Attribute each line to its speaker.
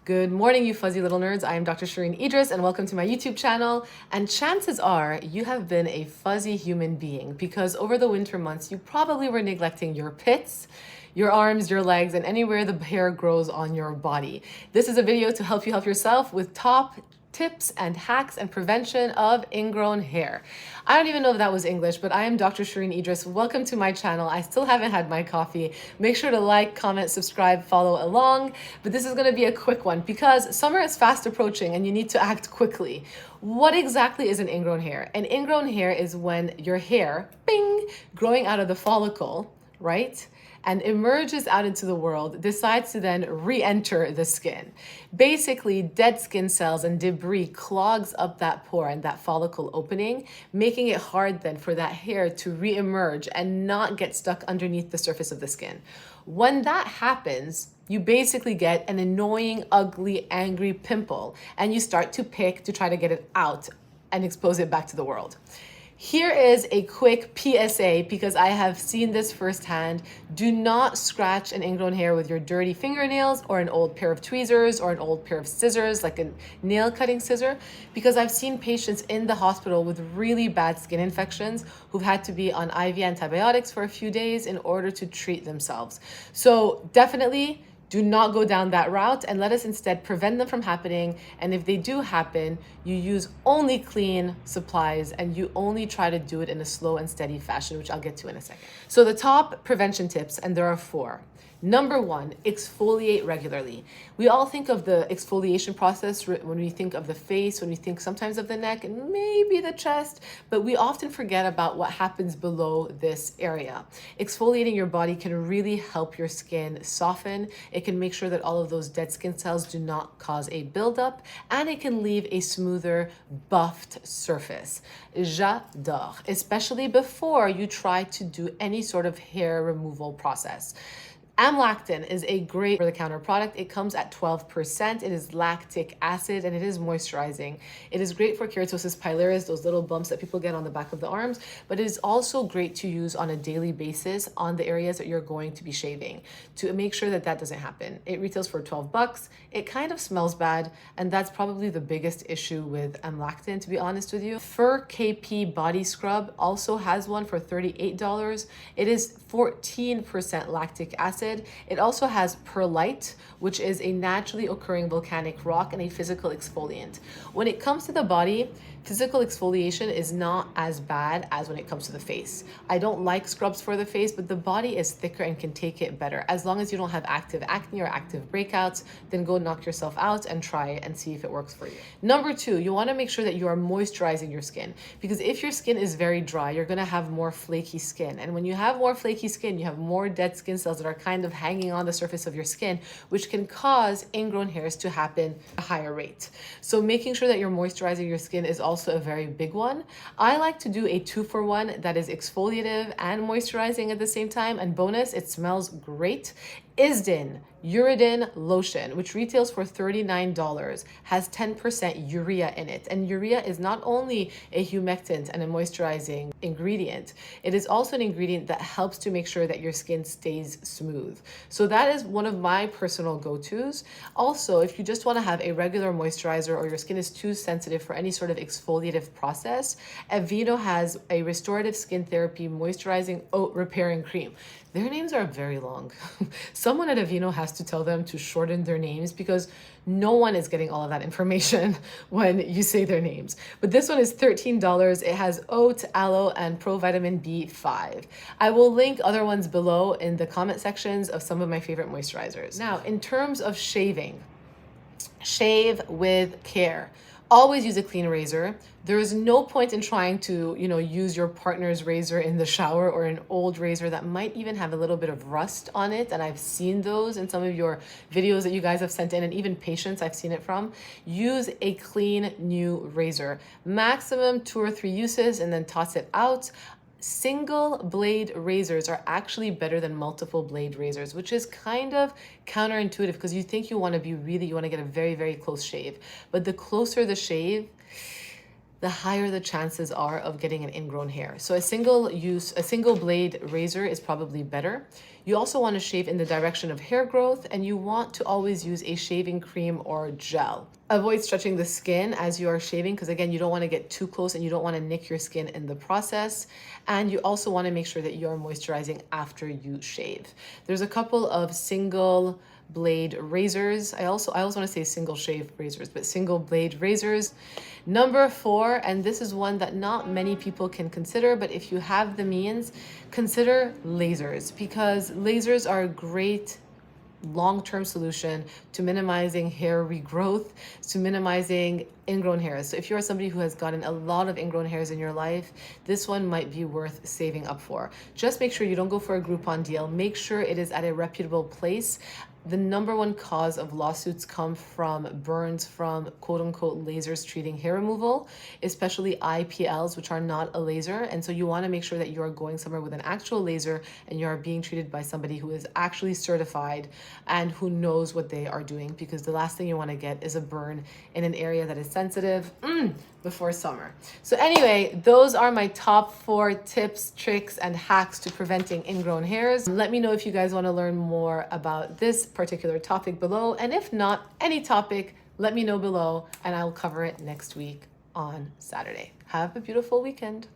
Speaker 1: Good morning, you fuzzy little nerds. I am Dr. Shereene Idriss, and welcome to my YouTube channel. And chances are you have been a fuzzy human being because over the winter months, you probably were neglecting your pits, your arms, your legs, and anywhere the hair grows on your body. This is a video to help you help yourself with top tips and hacks and prevention of ingrown hair. I don't even know if that was English, but I am Dr. Shereene Idriss. Welcome to my channel. I still haven't had my coffee. Make sure to like, comment, subscribe, follow along. But this is going to be a quick one because summer is fast approaching and you need to act quickly. What exactly is an ingrown hair? An ingrown hair is when your hair, bing, growing out of the follicle, right? And emerges out into the world, decides to then re-enter the skin. Basically, dead skin cells and debris clogs up that pore and that follicle opening, making it hard then for that hair to re-emerge and not get stuck underneath the surface of the skin. When that happens, you basically get an annoying, ugly, angry pimple, and you start to pick to try to get it out and expose it back to the world. Here is a quick PSA because I have seen this firsthand. Do not scratch an ingrown hair with your dirty fingernails or an old pair of tweezers or an old pair of scissors, like a nail cutting scissor, because I've seen patients in the hospital with really bad skin infections who've had to be on IV antibiotics for a few days in order to treat themselves. So definitely do not go down that route and let us instead prevent them from happening. And if they do happen, you use only clean supplies and you only try to do it in a slow and steady fashion, which I'll get to in a second. So the top prevention tips, and there are 4. Number 1, exfoliate regularly. We all think of the exfoliation process when we think of the face, when we think sometimes of the neck and maybe the chest, but we often forget about what happens below this area. Exfoliating your body can really help your skin soften. It can make sure that all of those dead skin cells do not cause a buildup, and it can leave a smoother, buffed surface. J'adore, especially before you try to do any sort of hair removal process. Amlactin is a great over-the-counter product. It comes at 12%. It is lactic acid and it is moisturizing. It is great for keratosis pilaris, those little bumps that people get on the back of the arms, but it is also great to use on a daily basis on the areas that you're going to be shaving to make sure that that doesn't happen. It retails for $12. It kind of smells bad, and that's probably the biggest issue with amlactin, to be honest with you. Fur KP Body Scrub also has one for $38. It is 14% lactic acid. It also has perlite, which is a naturally occurring volcanic rock and a physical exfoliant. When it comes to the body, physical exfoliation is not as bad as when it comes to the face. I don't like scrubs for the face, but the body is thicker and can take it better. As long as you don't have active acne or active breakouts, then go knock yourself out and try it and see if it works for you. Number 2, you want to make sure that you are moisturizing your skin, because if your skin is very dry, you're going to have more flaky skin. And when you have more flaky skin, you have more dead skin cells that are kind of hanging on the surface of your skin, which can cause ingrown hairs to happen at a higher rate. So making sure that you're moisturizing your skin is also a very big one. I like to do a 2-for-1 that is exfoliative and moisturizing at the same time. And bonus, it smells great. Isdin Uridin Lotion, which retails for $39, has 10% urea in it. And urea is not only a humectant and a moisturizing ingredient, it is also an ingredient that helps to make sure that your skin stays smooth. So that is one of my personal go-tos. Also, if you just want to have a regular moisturizer or your skin is too sensitive for any sort of exfoliative process, Aveeno has a restorative skin therapy moisturizing oat repairing cream. Their names are very long. Someone at Aveeno has to tell them to shorten their names because no one is getting all of that information when you say their names. But this one is $13. It has oat, aloe, and provitamin B5. I will link other ones below in the comment sections of some of my favorite moisturizers. Now, in terms of shaving, shave with care. Always use a clean razor. There is no point in trying to, use your partner's razor in the shower or an old razor that might even have a little bit of rust on it. And I've seen those in some of your videos that you guys have sent in, and even patients I've seen it from. Use a clean new razor. Maximum 2 or 3 uses and then toss it out. Single blade razors are actually better than multiple blade razors, which is kind of counterintuitive because you think you want to get a very, very close shave. But the closer the shave, the higher the chances are of getting an ingrown hair. So a single blade razor is probably better. You also want to shave in the direction of hair growth, and you want to always use a shaving cream or gel. Avoid stretching the skin as you are shaving, because again, you don't want to get too close and you don't want to nick your skin in the process. And you also want to make sure that you are moisturizing after you shave. There's a couple of single blade razors. I also want to say single shave razors, but single blade razors. Number 4, and this is one that not many people can consider, but if you have the means, consider lasers, because lasers are a great long-term solution to minimizing hair regrowth, to minimizing ingrown hairs. So if you're somebody who has gotten a lot of ingrown hairs in your life, this one might be worth saving up for. Just make sure you don't go for a Groupon deal. Make sure it is at a reputable place. The number one cause of lawsuits come from burns from quote unquote lasers treating hair removal, especially IPLs, which are not a laser. And so you want to make sure that you are going somewhere with an actual laser and you are being treated by somebody who is actually certified and who knows what they are doing, because the last thing you want to get is a burn in an area that is sensitive before summer. So anyway, those are my top 4 tips, tricks, and hacks to preventing ingrown hairs. Let me know if you guys want to learn more about this particular topic below. And if not, any topic, let me know below and I'll cover it next week on Saturday. Have a beautiful weekend.